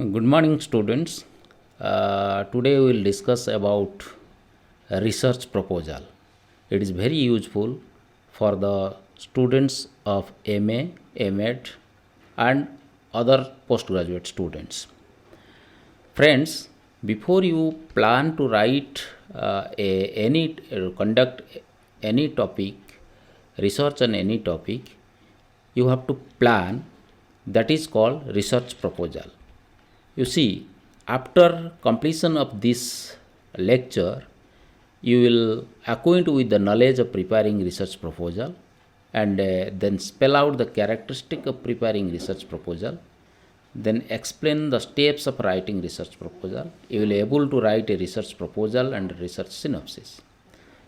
Good morning, students. Today we will discuss about a research proposal. It is very useful for the students of MA, MEd, and other postgraduate students. Friends, before you plan to write conduct any topic, research on any topic, you have to plan. That is called research proposal. You see, after completion of this lecture, you will acquaint with the knowledge of preparing research proposal and then spell out the characteristic of preparing research proposal, then explain the steps of writing research proposal. You will be able to write a research proposal and research synopsis.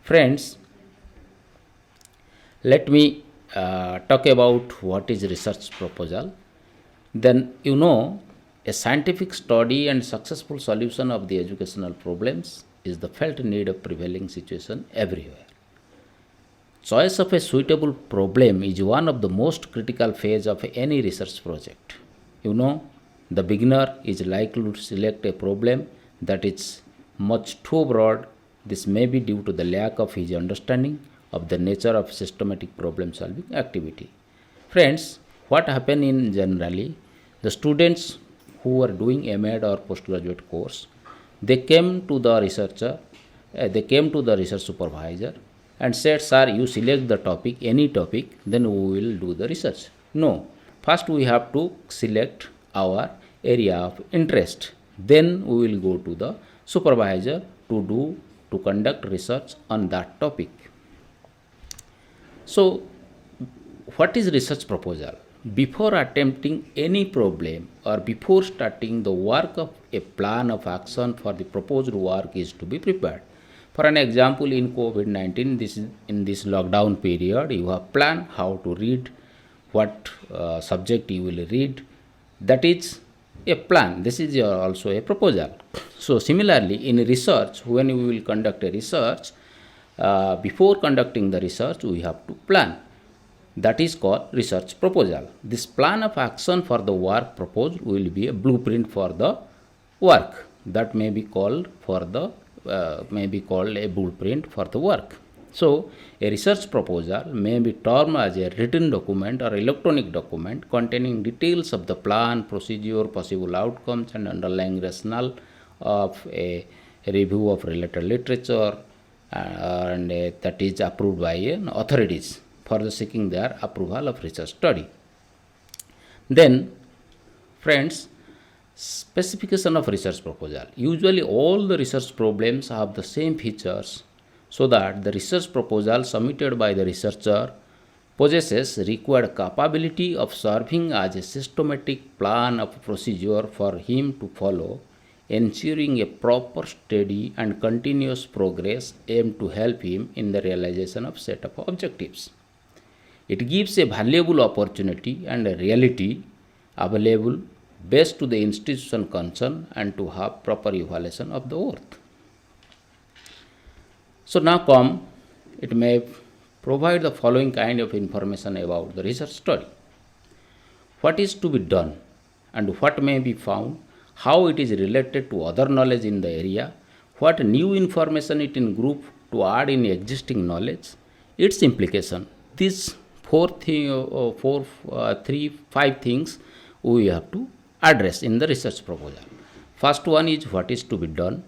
Friends, let me talk about what is research proposal. Then a scientific study and successful solution of the educational problems is the felt need of prevailing situation everywhere. Choice of a suitable problem is one of the most critical phase of any research project. The beginner is likely to select a problem that is much too broad. This may be due to the lack of his understanding of the nature of systematic problem solving activity. Friends, what happen in generally, the students who are doing MEd or postgraduate course, they came to the research supervisor and said, "Sir, you select the topic, any topic, then we will do the research." No, first we have to select our area of interest. Then we will go to the supervisor to conduct research on that topic. So, what is research proposal? Before attempting any problem or before starting the work of a plan of action for the proposed work is to be prepared. For an example, in COVID-19, in this lockdown period, you have planned how to read, what subject you will read. That is a plan. This is also a proposal. So similarly, in research, when we will conduct a research, before conducting the research, we have to plan. That is called research proposal. This plan of action for the work proposed will be a blueprint for the work. That may be called a blueprint for the work. So, a research proposal may be termed as a written document or electronic document containing details of the plan, procedure, possible outcomes, and underlying rationale of a review of related literature, and that is approved by authorities for the seeking their approval of research study. Then, friends, specification of research proposal. Usually all the research problems have the same features, so that the research proposal submitted by the researcher possesses required capability of serving as a systematic plan of procedure for him to follow, ensuring a proper, steady and continuous progress aimed to help him in the realization of set of objectives. It gives a valuable opportunity and a reality available best to the institution concerned and to have proper evaluation of the work. So now it may provide the following kind of information about the research study. What is to be done and what may be found, how it is related to other knowledge in the area, what new information it in group to add in existing knowledge, its implication. These 5 things we have to address in the research proposal. First one is what is to be done,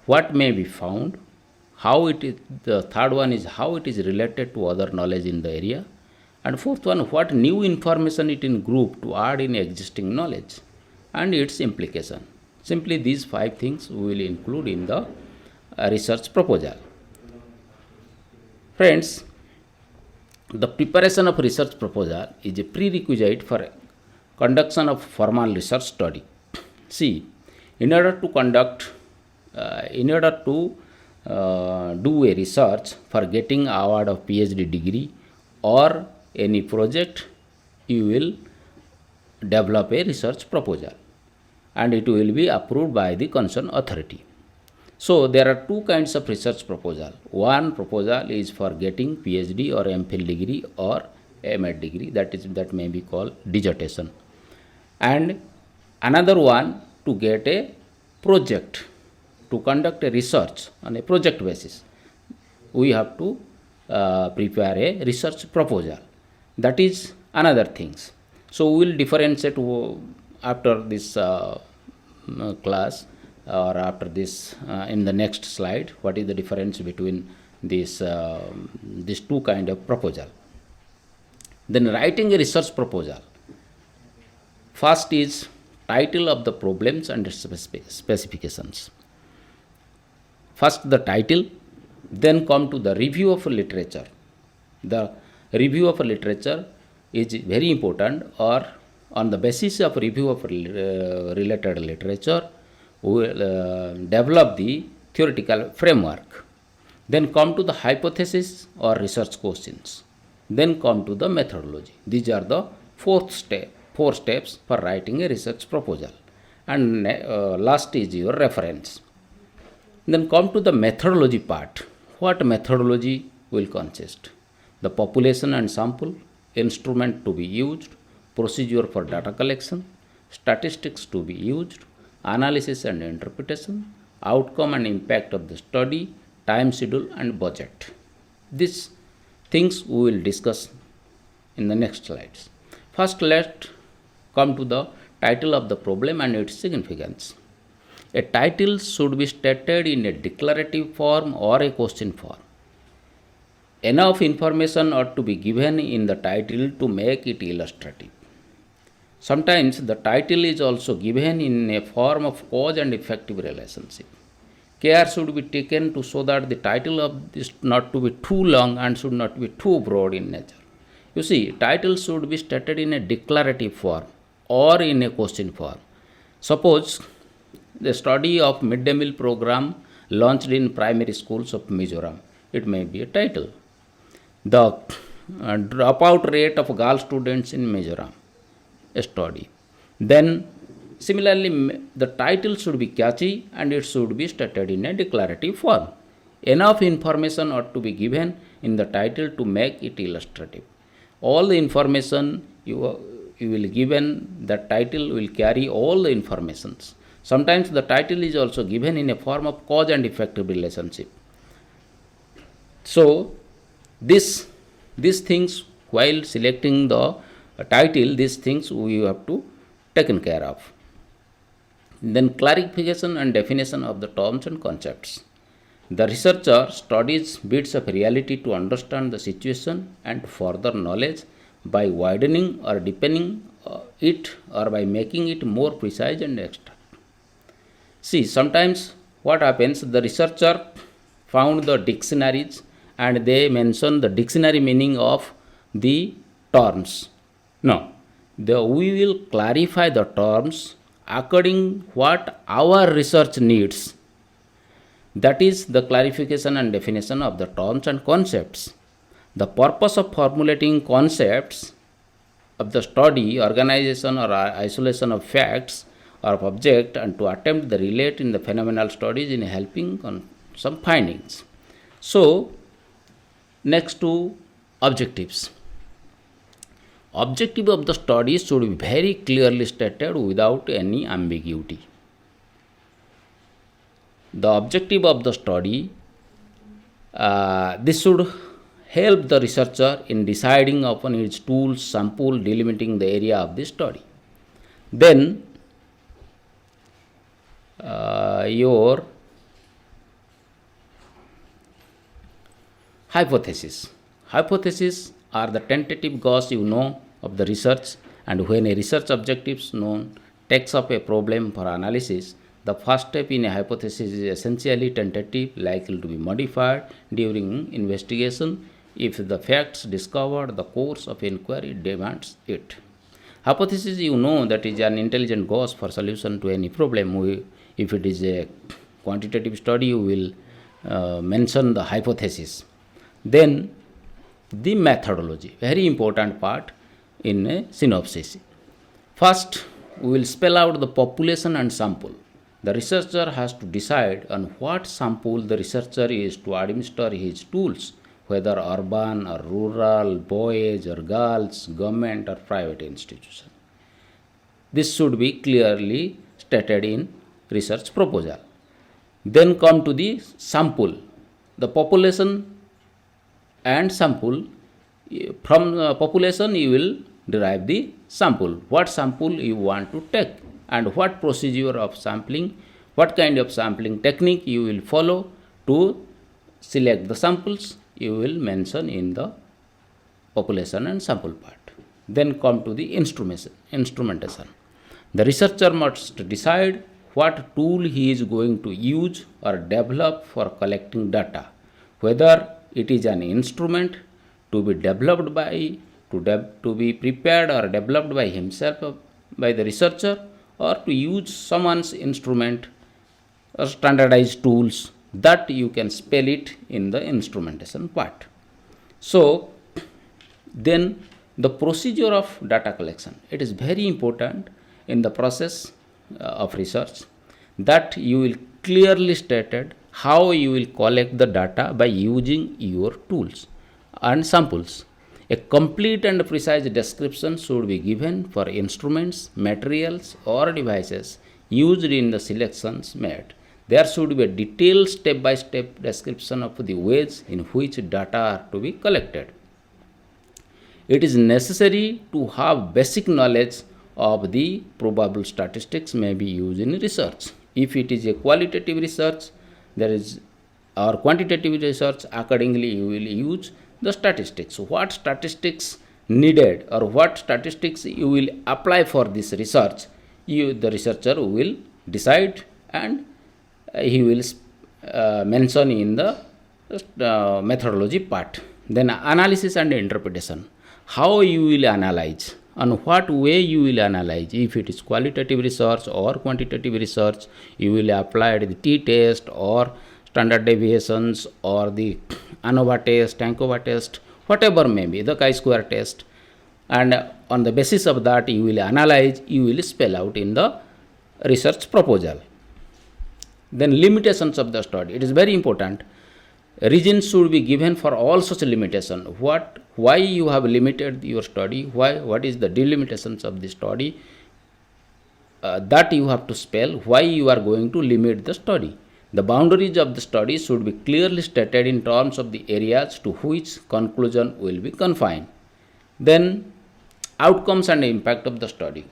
what may be found, how it is. The third one is how it is related to other knowledge in the area, and fourth one, what new information it in group to add in existing knowledge, and its implication. Simply these 5 things we will include in the research proposal. Friends, the preparation of research proposal is a prerequisite for conduction of formal research study. See, in order to do a research for getting award of PhD degree or any project, you will develop a research proposal and it will be approved by the concerned authority. So there are 2 kinds of research proposal. One proposal is for getting PhD or MPhil degree or MEd degree, that may be called dissertation. And another one to get a project, to conduct a research on a project basis, we have to prepare a research proposal. That is another things. So we will differentiate after this class, or after this in the next slide, what is the difference between these two kind of proposal. Then writing a research proposal. First is title of the problems and specifications. First the title, then come to the review of literature. The review of literature is very important, or on the basis of review of related literature, we will develop the theoretical framework. Then come to the hypothesis or research questions. Then come to the methodology. These are the four steps for writing a research proposal. And last is your reference. Then come to the methodology part. What methodology will consist? The population and sample, instrument to be used, procedure for data collection, statistics to be used, analysis and interpretation, outcome and impact of the study, time schedule and budget. These things we will discuss in the next slides. First, let's come to the title of the problem and its significance. A title should be stated in a declarative form or a question form. Enough information ought to be given in the title to make it illustrative. Sometimes the title is also given in a form of cause and effective relationship. Care should be taken to so that the title of this not to be too long and should not be too broad in nature. You see, title should be stated in a declarative form or in a question form. Suppose the study of midday meal program launched in primary schools of Mizoram. It may be a title. The dropout rate of girl students in Mizoram, a study. Then similarly, the title should be catchy and it should be stated in a declarative form. Enough information ought to be given in the title to make it illustrative. All the information you will given, the title will carry all the informations. Sometimes the title is also given in a form of cause and effective relationship. So these things, while selecting the title, these things we have to taken care of. Then clarification and definition of the terms and concepts. The researcher studies bits of reality to understand the situation and further knowledge by widening or deepening it, or by making it more precise and extra. See, sometimes what happens, the researcher found the dictionaries and they mention the dictionary meaning of the terms. No, we will clarify the terms according what our research needs. That is the clarification and definition of the terms and concepts. The purpose of formulating concepts of the study, organization or isolation of facts or of object, and to attempt the relate in the phenomenal studies in helping on some findings. So next to objectives. Objective of the study should be very clearly stated without any ambiguity. The objective of the study, this should help the researcher in deciding upon its tools, sample, delimiting the area of the study. Then your hypothesis. Hypotheses are the tentative guess of the research, and when a research objective is known, takes up a problem for analysis, the first step in a hypothesis is essentially tentative, likely to be modified during investigation if the facts discovered, the course of inquiry demands it. Hypothesis, that is an intelligent guess for solution to any problem. If it is a quantitative study, you will mention the hypothesis. Then the methodology, very important part in a synopsis. First, we will spell out the population and sample. The researcher has to decide on what sample the researcher is to administer his tools, whether urban or rural, boys or girls, government or private institution. This should be clearly stated in research proposal. Then come to the sample. The population and sample. From population you will derive the sample. What sample you want to take and what procedure of sampling, what kind of sampling technique you will follow to select the samples, you will mention in the population and sample part. Then come to the instrumentation. The researcher must decide what tool he is going to use or develop for collecting data, whether it is an instrument to be developed by, to be prepared or developed by himself, by the researcher, or to use someone's instrument or standardized tools that you can spell it in the instrumentation part. So then the procedure of data collection, it is very important in the process of research that you will clearly stated how you will collect the data by using your tools and samples. A complete and precise description should be given for instruments, materials or devices used in the selections made. There should be a detailed step-by-step description of the ways in which data are to be collected. It is necessary to have basic knowledge of the probable statistics may be used in research. If it is a qualitative research, or quantitative research, accordingly you will use the statistics. What statistics needed or what statistics you will apply for this research, the researcher will decide and he will mention in the methodology part. Then analysis and interpretation. How you will analyze, and what way you will analyze. If it is qualitative research or quantitative research, you will apply the t-test or standard deviations or the ANOVA test, ANCOVA test, whatever may be, the chi-square test, and on the basis of that you will analyze, you will spell out in the research proposal. Then limitations of the study, it is very important. Reasons should be given for all such limitation. Why you have limited your study, what is the delimitations of the study, that you have to spell, why you are going to limit the study. The boundaries of the study should be clearly stated in terms of the areas to which conclusion will be confined. Then outcomes and impact of the study.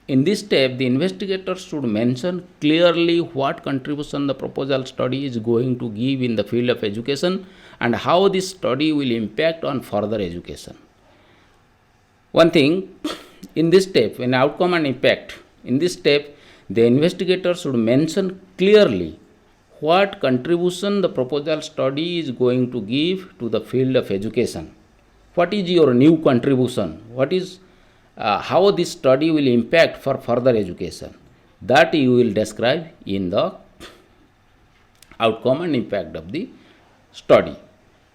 In this step, the investigator should mention clearly what contribution the proposal study is going to give in the field of education and how this study will impact on further education. One thing, in this step, in outcome and impact, in this step, the investigator should mention clearly what contribution the proposal study is going to give to the field of education. What is your new contribution? What is how this study will impact for further education, that you will describe in the outcome and impact of the study.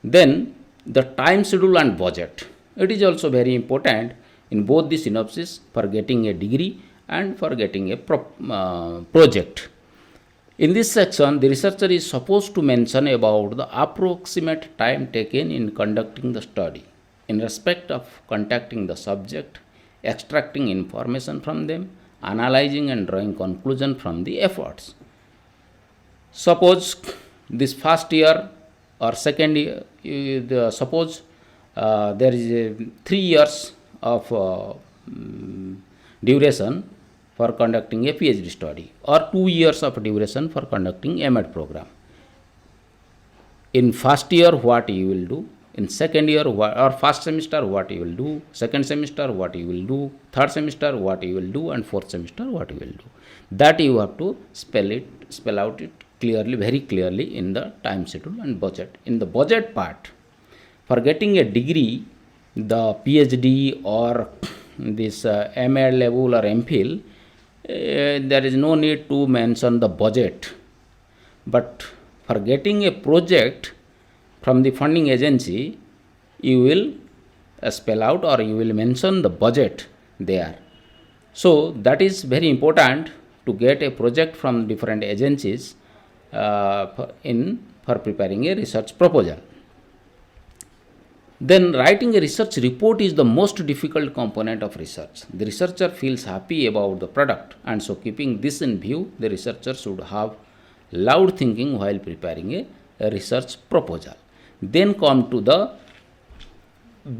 Then the time schedule and budget, it is also very important in both the synopsis for getting a degree and for getting a project. In this section, the researcher is supposed to mention about the approximate time taken in conducting the study in respect of contacting the subject, extracting information from them, analyzing and drawing conclusion from the efforts. Suppose this first year or second year, suppose there is 3 years of duration for conducting a PhD study or 2 years of duration for conducting a MEd program. In first year, what you will do? In second year or first semester, what you will do? Second semester, what you will do? Third semester, what you will do? And fourth semester, what you will do? That you have to spell out it clearly, very clearly in the time schedule and budget. In the budget part, for getting a degree, the PhD or this MEd level or MPhil, there is no need to mention the budget. But for getting a project from the funding agency, you will spell out or you will mention the budget there. So that is very important to get a project from different agencies for preparing a research proposal. Then writing a research report is the most difficult component of research. The researcher feels happy about the product, and so keeping this in view, the researcher should have loud thinking while preparing a research proposal. Then come to the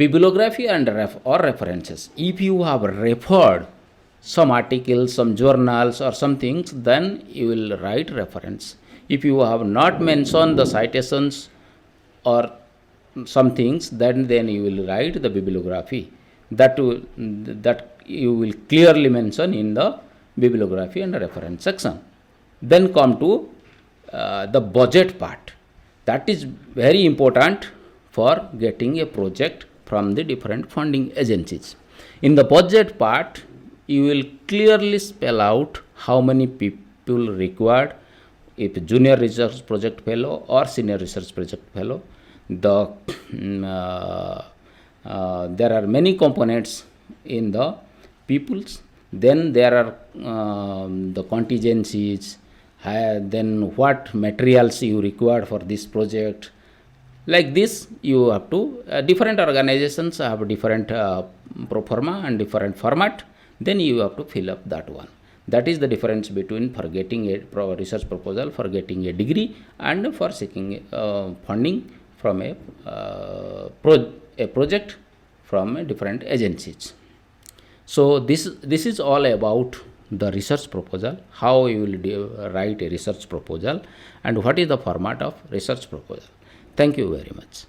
bibliography and or references. If you have referred some articles, some journals or some things, then you will write reference. If you have not mentioned the citations or some things, then you will write the bibliography. That you will clearly mention in the bibliography and reference section. Then come to the budget part. That is very important for getting a project from the different funding agencies. In the budget part, you will clearly spell out how many people required, if junior research project fellow or senior research project fellow. There are many components in the peoples. Then there are the contingencies, then what materials you require for this project. Like this, you have to, different organizations have different pro forma and different format. Then you have to fill up that one. That is the difference between for getting a research proposal, for getting a degree, and for seeking funding from a project from different agencies. So this is all about the research proposal, how you will write a research proposal, and what is the format of research proposal. Thank you very much.